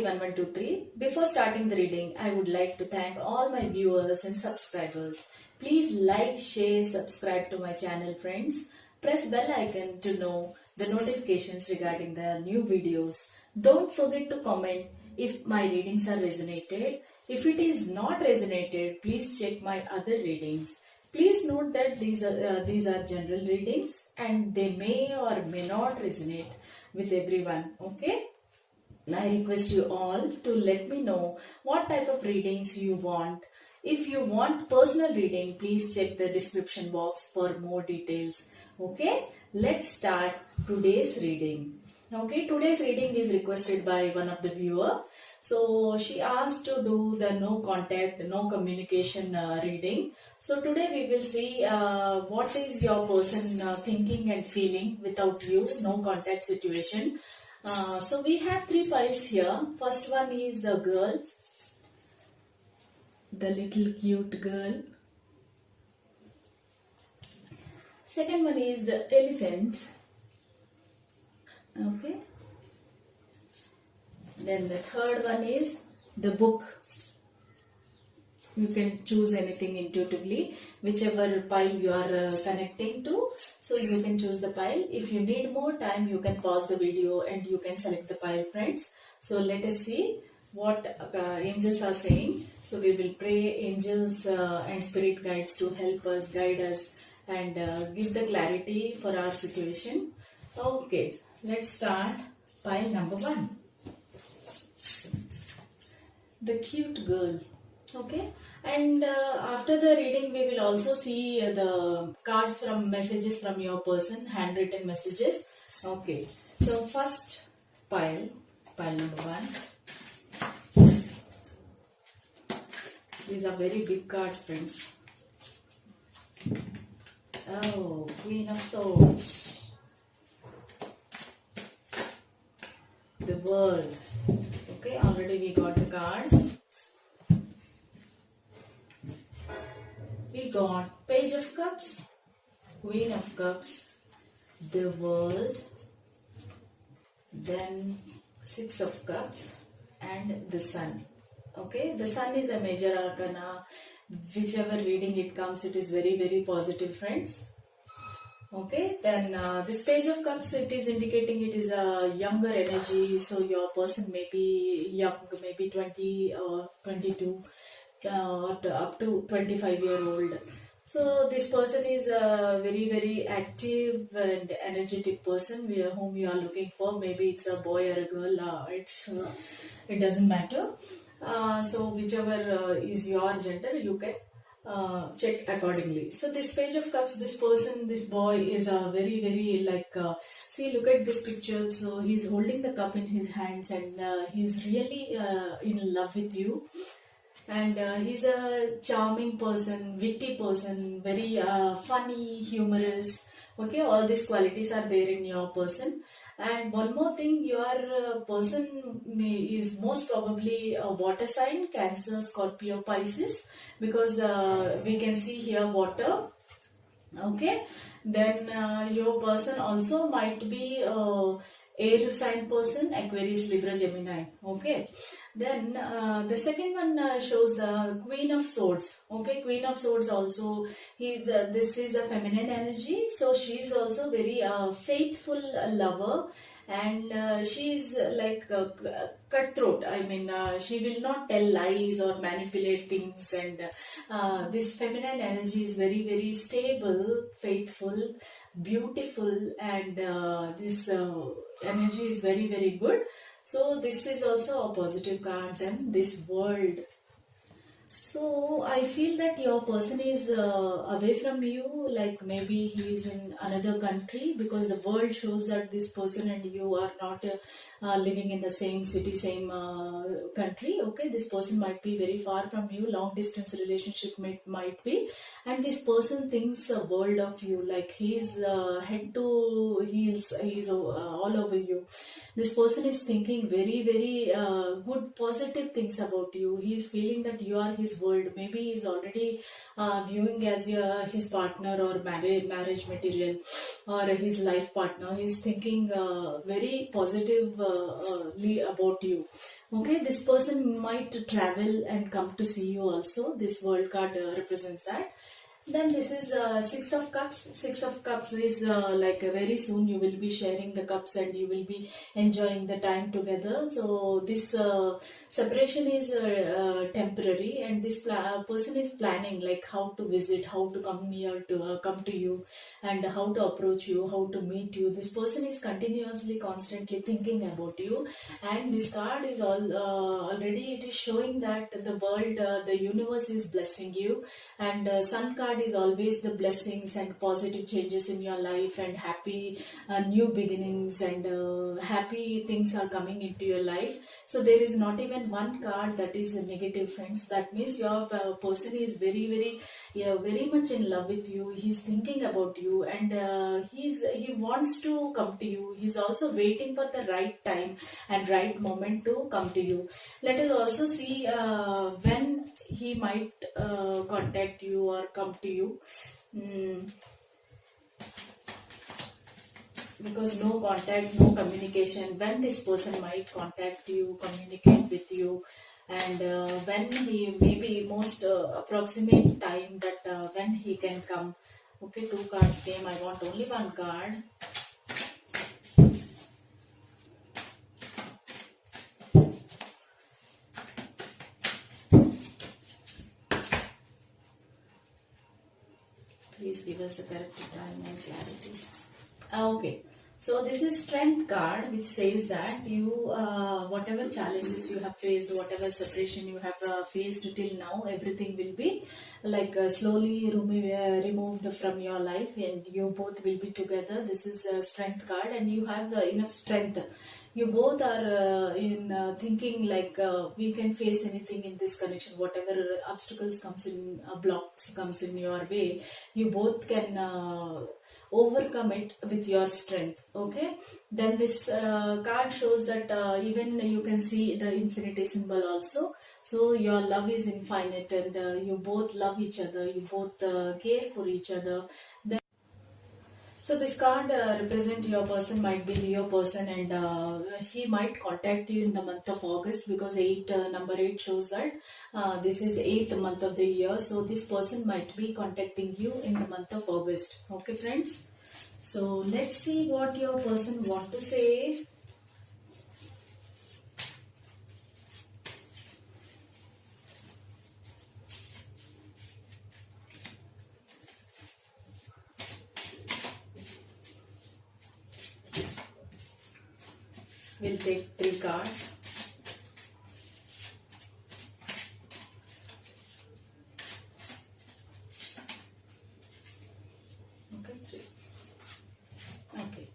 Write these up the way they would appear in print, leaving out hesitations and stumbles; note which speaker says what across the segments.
Speaker 1: 1123. Before starting the reading, I would like to thank all my viewers and subscribers. Please like, share, subscribe to my channel, friends. Press bell icon to know the notifications regarding the new videos. Don't forget to comment if my readings are resonated. If it is not resonated, please check my other readings. Please note that these are general readings and they may or may not resonate with everyone. Okay. I request you all to let me know what type of readings you want. If you want personal reading, please check the description box for more details. Okay, let's start today's reading. Okay, today's reading is requested by one of the viewer. So she asked to do the no contact, no communication reading. So today we will see what is your person thinking and feeling without you, no contact situation. So we have 3 piles here. First one is the girl, the little cute girl. Second one is the elephant. Okay. Then the third one is the book. You can choose anything intuitively, whichever pile you are connecting to. So you can choose the pile. If you need more time, you can pause the video and you can select the pile, friends. So let us see what angels are saying. So we will pray angels and spirit guides to help us, guide us and give the clarity for our situation. Okay, let's start pile number 1. The cute girl. Okay, and after the reading we will also see the cards from messages from your person, handwritten messages. Okay, so first pile number 1. These are very big cards, friends. Oh, Queen of Swords. The World. Okay, already we got the cards. We got Page of Cups, Queen of Cups, the World, then 6 of Cups and the Sun. Okay, the Sun is a major arcana. Whichever reading it comes, it is very, very positive, friends. Okay, then this Page of Cups, it is indicating it is a younger energy. So your person may be young, maybe 20 or 22. Up to 25-year-old. So this person is a very, very active and energetic person whom you are looking for. Maybe it's a boy or a girl. It doesn't matter. So whichever is your gender, you can check accordingly. So this Page of Cups, this person, this boy is a very, very see, look at this picture. So he's holding the cup in his hands and he's really in love with you. And he's a charming person, witty person, very funny, humorous. Okay, all these qualities are there in your person. And one more thing, your person is most probably a water sign, Cancer, Scorpio, Pisces, because we can see here water. Okay, then your person also might be air sign person, Aquarius, Libra, Gemini. Okay, then the second one shows the Queen of Swords. Okay, Queen of Swords also, this is a feminine energy. So she is also very faithful lover, and she is like cutthroat. I mean, she will not tell lies or manipulate things, and this feminine energy is very, very stable, faithful, beautiful, and this energy is very, very good. So this is also a positive card. Then this World. So I feel that your person is away from you, like maybe he is in another country, because the World shows that this person and you are not living in the same city, same country. Okay, this person might be very far from you, long distance relationship might be, and this person thinks a world of you, like he's head to heels, he's all over you. This person is thinking very, very good, positive things about you. He is feeling that you are his world. Maybe he's already viewing as his partner or marriage material or his life partner. He's thinking very positively about you. Okay, this person might travel and come to see you also. This world card represents that. Then this is Six of Cups. Six of Cups is like very soon you will be sharing the cups and you will be enjoying the time together. So this separation is temporary, and this person is planning like how to visit, how to come near to come to you, and how to approach you, how to meet you. This person is continuously, constantly thinking about you, and this card is already it is showing that the world, the universe is blessing you, and Sun card is always the blessings and positive changes in your life and happy new beginnings, and happy things are coming into your life. So there is not even one card that is a negative, friends. That means your person is very much in love with you. He's thinking about you, and he wants to come to you. He's also waiting for the right time and right moment to come to you. Let us also see when he might contact you or come to you. Because no contact, no communication, when this person might contact you, communicate with you, and when he maybe most approximate time that when he can come. Okay, two cards came. I want only one card. Please give us the correct time and clarity. Okay, so this is Strength card, which says that you, whatever challenges you have faced, whatever separation you have faced till now, everything will be like slowly removed from your life, and you both will be together. This is a Strength card, and you have enough strength. You both are in thinking like we can face anything in this connection. Whatever obstacles comes in, blocks comes in your way, you both can overcome it with your strength. Okay, then this card shows that even you can see the infinity symbol also. So your love is infinite, and you both love each other, you both care for each other. Then so this card represent your person might be your person, and he might contact you in the month of August, because number 8 shows that this is 8th month of the year. So this person might be contacting you in the month of August. Okay, friends. So let's see what your person want to say. We'll take 3 cards. Okay, 3. Okay.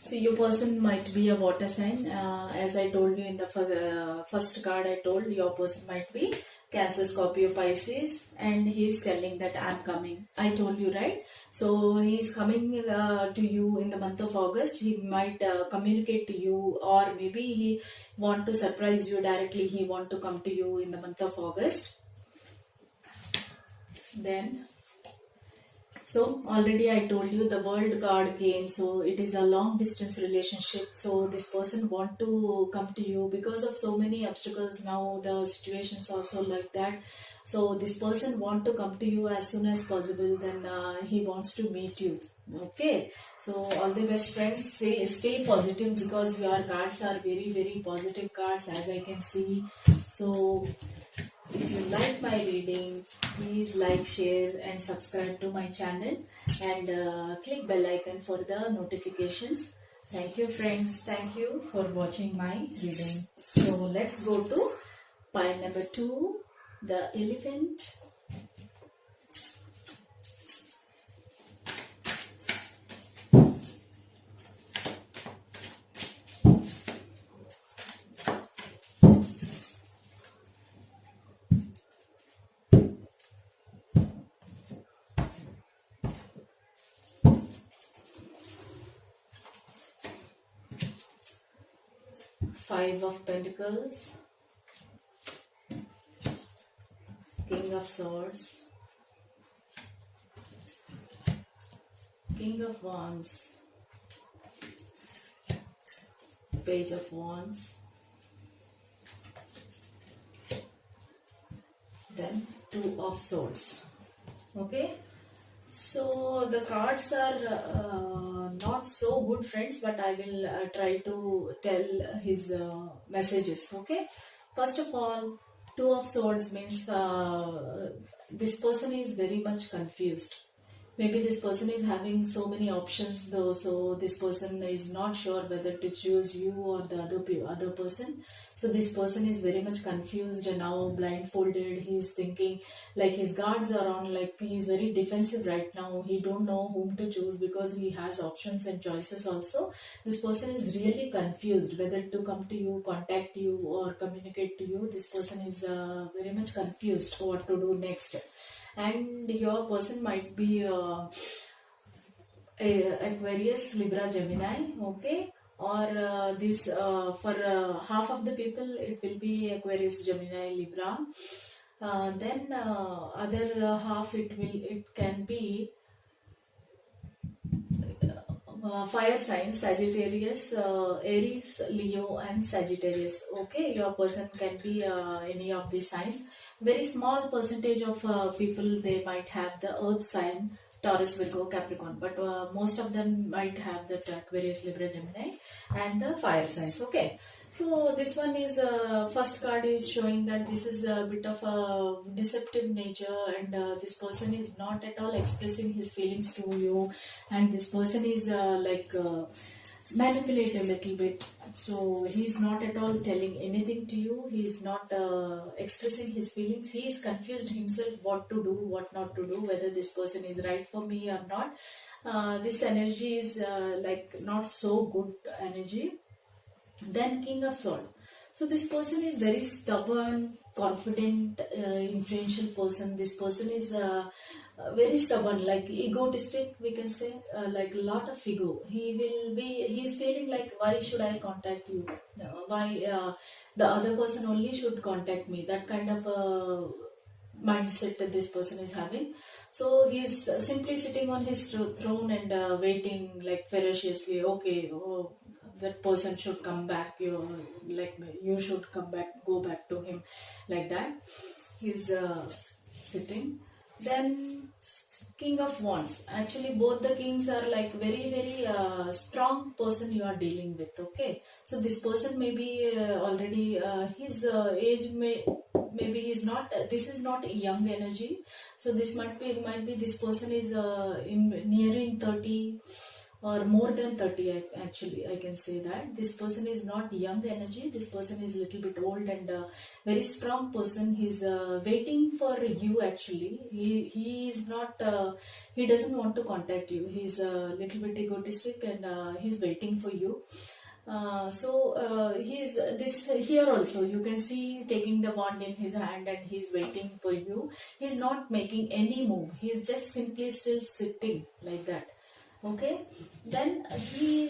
Speaker 1: So your person might be a water sign. As I told you in the first card, I told your person might be Cancer, Scorpio, Pisces, and he's telling that I'm coming. I told you, right? So he's coming to you in the month of August. He might communicate to you, or maybe he want to surprise you directly. He want to come to you in the month of August. Then so already I told you the world card came, so it is a long distance relationship. So this person want to come to you because of so many obstacles. Now the situations also like that. So this person want to come to you as soon as possible. Then he wants to meet you. Okay, so all the best, friends. Stay positive, because your cards are very positive cards, as I can see. So if you like my reading, please like, share and subscribe to my channel, and click bell icon for the notifications. Thank you, friends. Thank you for watching my reading. So let's go to pile number 2, the elephant. Five of Pentacles, King of Swords, King of Wands, Page of Wands, then Two of Swords. Okay, so the cards are not so good, friends, but I will try to tell his messages. Okay, first of all, Two of Swords means this person is very much confused. Maybe this person is having so many options though, so this person is not sure whether to choose you or the other person. So this person is very much confused and now blindfolded. He's thinking like his guards are on, like he's very defensive right now. He don't know whom to choose because he has options and choices also. This person is really confused whether to come to you, contact you or communicate to you. This person is very much confused what to do next. And your person might be Aquarius, Libra, Gemini, okay, or this for half of the people it will be Aquarius, Gemini, Libra. Then other half it can be fire signs, Sagittarius, Aries, Leo and Sagittarius. Okay, your person can be any of these signs. Very small percentage of people, they might have the earth sign, Taurus, Virgo, Capricorn, but most of them might have the Aquarius, Libra, Gemini and the fire signs. Okay, so this one is first card is showing that this is a bit of a deceptive nature, and this person is not at all expressing his feelings to you, and this person is manipulate a little bit. So he's not at all telling anything to you. He's not expressing his feelings. He is confused himself what to do, what not to do, whether this person is right for me or not. This energy is like not so good energy. Then King of Swords. So this person is very stubborn, confident, influential person. This person is very stubborn, like egotistic, we can say, like a lot of ego. He's feeling like, why should I contact you? Why the other person only should contact me? That kind of mindset that this person is having. So he's simply sitting on his throne and waiting like ferociously. Okay, oh, that person should come back. You should come back, go back to him, like that. He's sitting. Then King of Wands. Actually, both the kings are like very strong person you are dealing with. Okay, so this person may be already his age maybe he's not. This is not a young energy. So this might be this person is nearing 30 or more than 30. Actually, I can say that this person is not young energy. This person is little bit old and very strong person. He's waiting for you. Actually, he is not. He doesn't want to contact you. He's a little bit egotistic and he's waiting for you. He's this here also. You can see taking the wand in his hand and he's waiting for you. He's not making any move. He's just simply still sitting like that. Okay, then he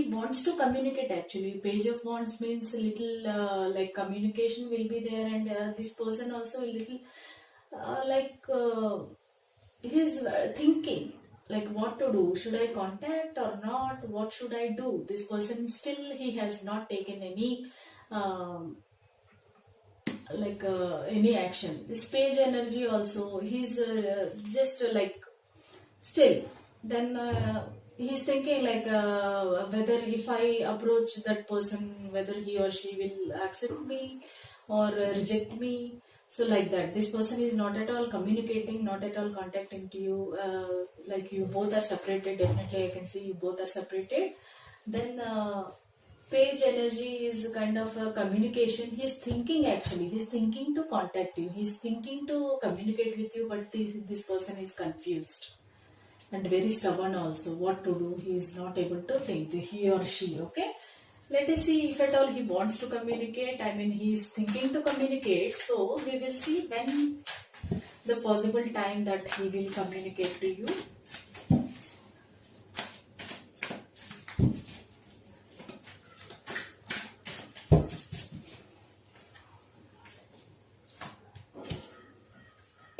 Speaker 1: wants to communicate. Actually, Page of Wands means a little like communication will be there, and this person also a little he's thinking like what to do. Should I contact or not? What should I do? This person still he has not taken any any action. This Page energy also, he's just like still. Then he's thinking like whether if I approach that person, whether he or she will accept me or reject me. So like that, this person is not at all communicating, not at all contacting to you. Like you both are separated. Definitely, I can see you both are separated. Then Page energy is kind of a communication. He's thinking actually. He's thinking to contact you. He's thinking to communicate with you, but this person is confused and very stubborn also. What to do? He is not able to think. He or she. Okay. Let us see if at all he wants to communicate. I mean, he is thinking to communicate. So we will see when the possible time that he will communicate to you.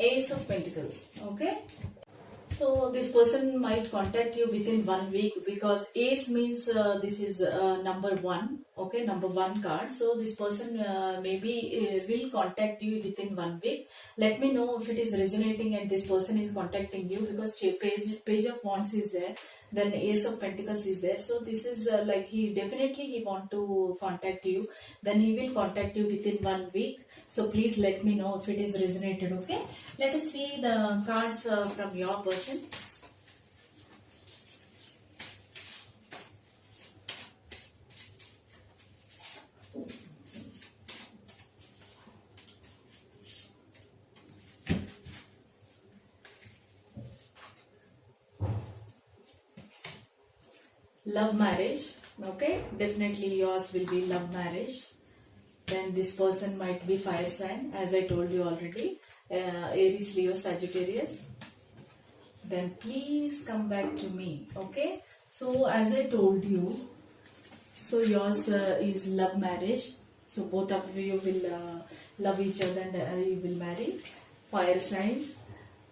Speaker 1: Ace of Pentacles. Okay, so this person might contact you within 1 week, because ace means this is number one, okay, number one card. So this person maybe will contact you within 1 week. Let me know if it is resonating and this person is contacting you, because page of wands is there, then ace of pentacles is there. So this is like he want to contact you, then he will contact you within 1 week. So please let me know if it is resonated. Okay, let us see the cards from your person. Love marriage. Okay, definitely yours will be love marriage. Then this person might be fire sign, as I told you already, Aries, Leo, Sagittarius. Then please come back to me. Okay, so as I told you, so yours is love marriage. So both of you will love each other and you will marry. Fire signs.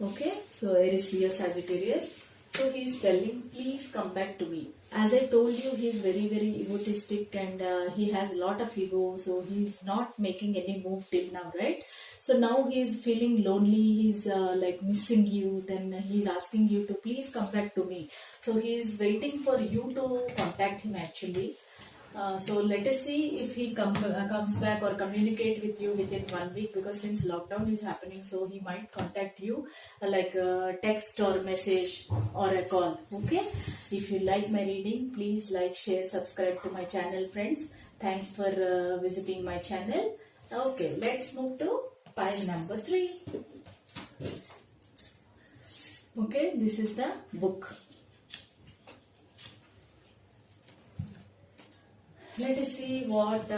Speaker 1: Okay, so Aries, Leo, Sagittarius. So he is telling, please come back to me. As I told you, he is very egotistic, and he has a lot of ego. So he is not making any move till now, right? So now he is feeling lonely. He's like missing you. Then he is asking you to please come back to me. So he is waiting for you to contact him actually. So let us see if he comes back or communicate with you within 1 week, because since lockdown is happening, so he might contact you like a text or message or a call. Okay, if you like my reading, please like, share, subscribe to my channel, friends. Thanks for visiting my channel. Okay, let's move to pile number 3. Okay, this is the book. Let us see what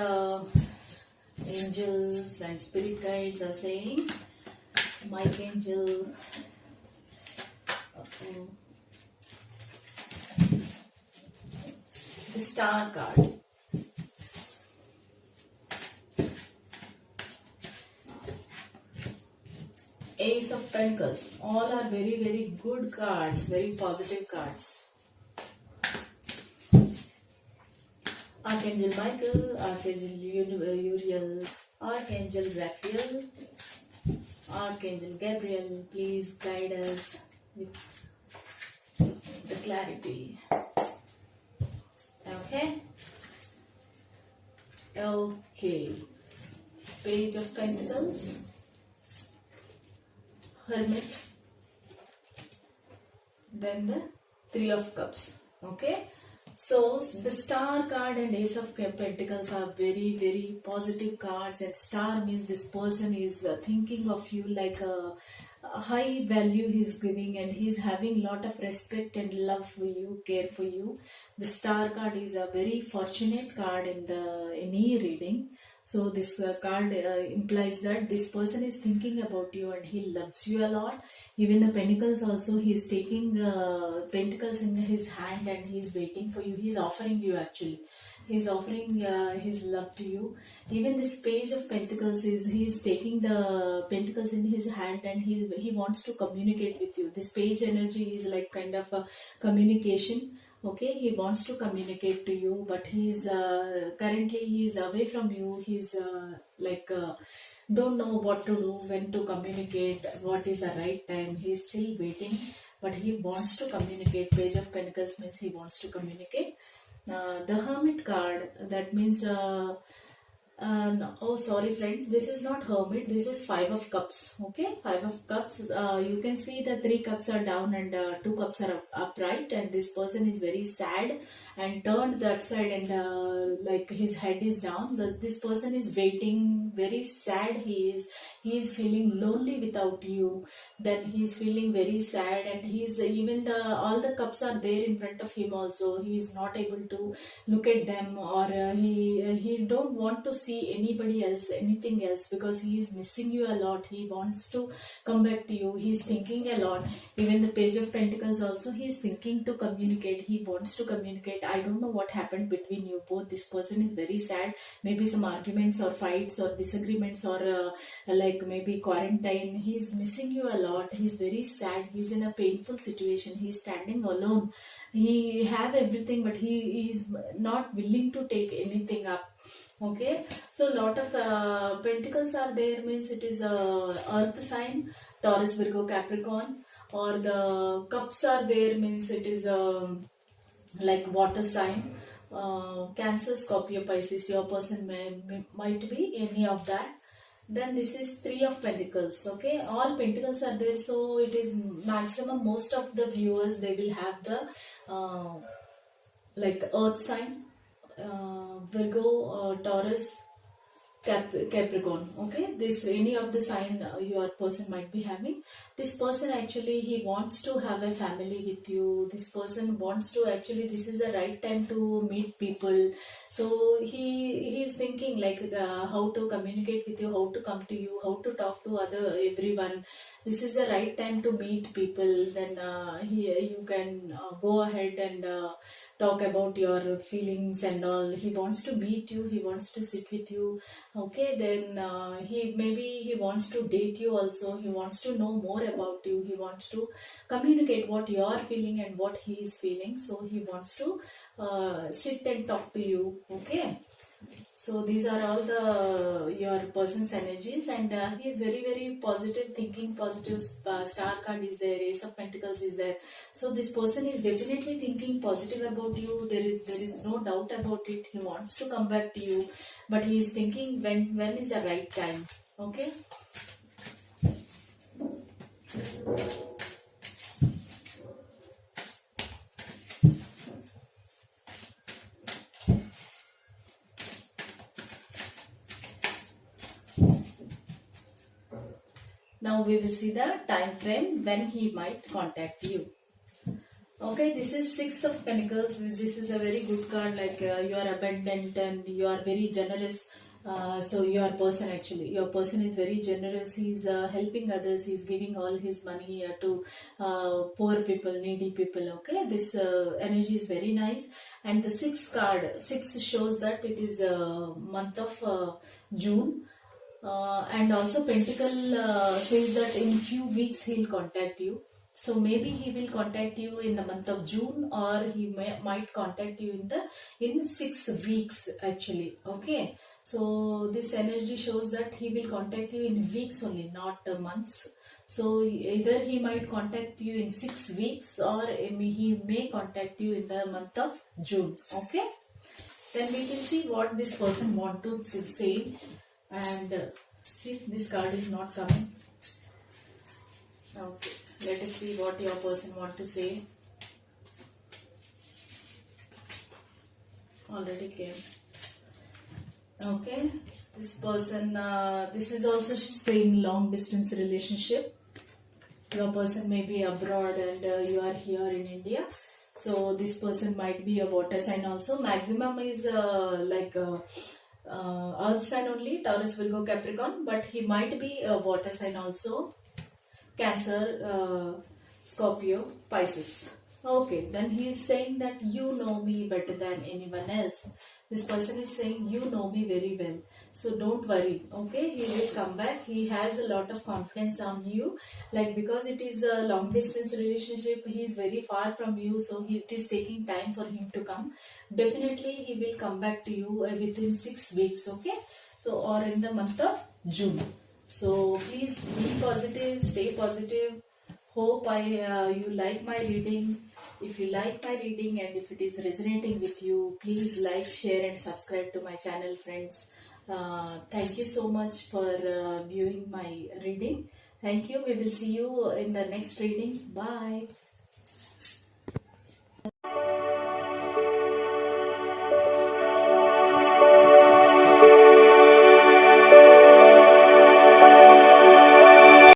Speaker 1: angels and spirit guides are saying. Mike angel. The star card. Ace of Pentacles. All are very good cards, very positive cards. Archangel Michael, Archangel Uriel, Archangel Raphael, Archangel Gabriel, please guide us with the clarity. Okay? Okay. Page of Pentacles, Hermit, then the Three of Cups. Okay? So the star card and ace of pentacles are very positive cards, and star means this person is thinking of you like a high value he's giving, and he's having lot of respect and love for you, care for you. The star card is a very fortunate card in the any reading. So this card implies that this person is thinking about you and he loves you a lot. Even the pentacles also, he is taking pentacles in his hand and he is waiting for you. He is offering you actually. He is offering his love to you. Even this page of pentacles is, he is taking the pentacles in his hand and he wants to communicate with you. This page energy is like kind of a communication. Okay, he wants to communicate to you, but he's currently he is away from you. He's don't know what to do, when to communicate, what is the right time. He's still waiting, but he wants to communicate. Page of Pentacles means he wants to communicate. The Hermit card, that means no, oh sorry friends, this is not Hermit, this is Five of Cups. Okay, Five of Cups, you can see the 3 cups are down and 2 cups are upright, and this person is very sad and turned that side, and like his head is down. This person is waiting, very sad. He is feeling lonely without you. Then he is feeling very sad, and he is even all the cups are there in front of him also. He is not able to look at them, or he don't want to see anybody else, anything else, because he is missing you a lot. He wants to come back to you. He is thinking a lot. Even the Page of Pentacles also, he is thinking to communicate. He wants to communicate. I don't know what happened between you both. This person is very sad. Maybe some arguments or fights or disagreements, or like maybe quarantine. He's missing you a lot. He's very sad. He's in a painful situation. He's standing alone. He have everything, but he is not willing to take anything up. Okay, so lot of pentacles are there, means it is a earth sign, Taurus, Virgo, Capricorn. Or the cups are there, means it is like water sign, Cancer, Scorpio, Pisces. Your person might be any of that. Then this is Three of Pentacles. Okay, all pentacles are there, so it is maximum, most of the viewers, they will have the like earth sign, Virgo, Taurus, Capricorn. Okay, this any of the sign your person might be having. This person actually, he wants to have a family with you. This person wants to actually, this is the right time to meet people. So he is thinking like how to communicate with you, how to come to you, how to talk to everyone. This is the right time to meet people. Then you can go ahead and talk about your feelings and all. He wants to meet you, he wants to sit with you. Okay, then he wants to date you also. He wants to know more about you. He wants to communicate what you are feeling and what he is feeling. So he wants to sit and talk to you. Okay, so these are all the your person's energies, and he is very positive, thinking positive. Star card is there, Ace of Pentacles is there. So this person is definitely thinking positive about you. There is no doubt about it. He wants to come back to you, but he is thinking when is the right time. Okay. Now we will see the time frame when he might contact you. Okay, this is Six of Pentacles. This is a very good card, like you are abundant and you are very generous. So your person is very generous. He's helping others. He's giving all his money to poor people, needy people. Okay, this energy is very nice. And the sixth card, six shows that it is month of June. And also Pentacle says that in few weeks he'll contact you. So maybe he will contact you in the month of June, or he might contact you in 6 weeks actually. Okay, so this energy shows that he will contact you in weeks only, not months. So either he might contact you in 6 weeks, or he may contact you in the month of June. Okay, then we can see what this person want to say. And see, this card is not coming. Okay, let us see what your person want to say. Already came. Okay, this person, this is also saying long distance relationship. Your person may be abroad and you are here in India. So this person might be a water sign also. Maximum is earth sign only, Taurus, Virgo, Capricorn, but he might be a water sign also, Cancer, Scorpio, Pisces. Okay, then he is saying that you know me better than anyone else. This person is saying you know me very well, so don't worry. Okay, he will come back. He has a lot of confidence on you, like because it is a long distance relationship, he is very far from you, so it is taking time for him to come. Definitely he will come back to you within 6 weeks. Okay, so or in the month of June. So please be positive, stay positive. Hope you like my reading. If you like my reading and if it is resonating with you, please like, share and subscribe to my channel, friends. Thank you so much for viewing my reading. Thank you. We will see you in the next reading. Bye.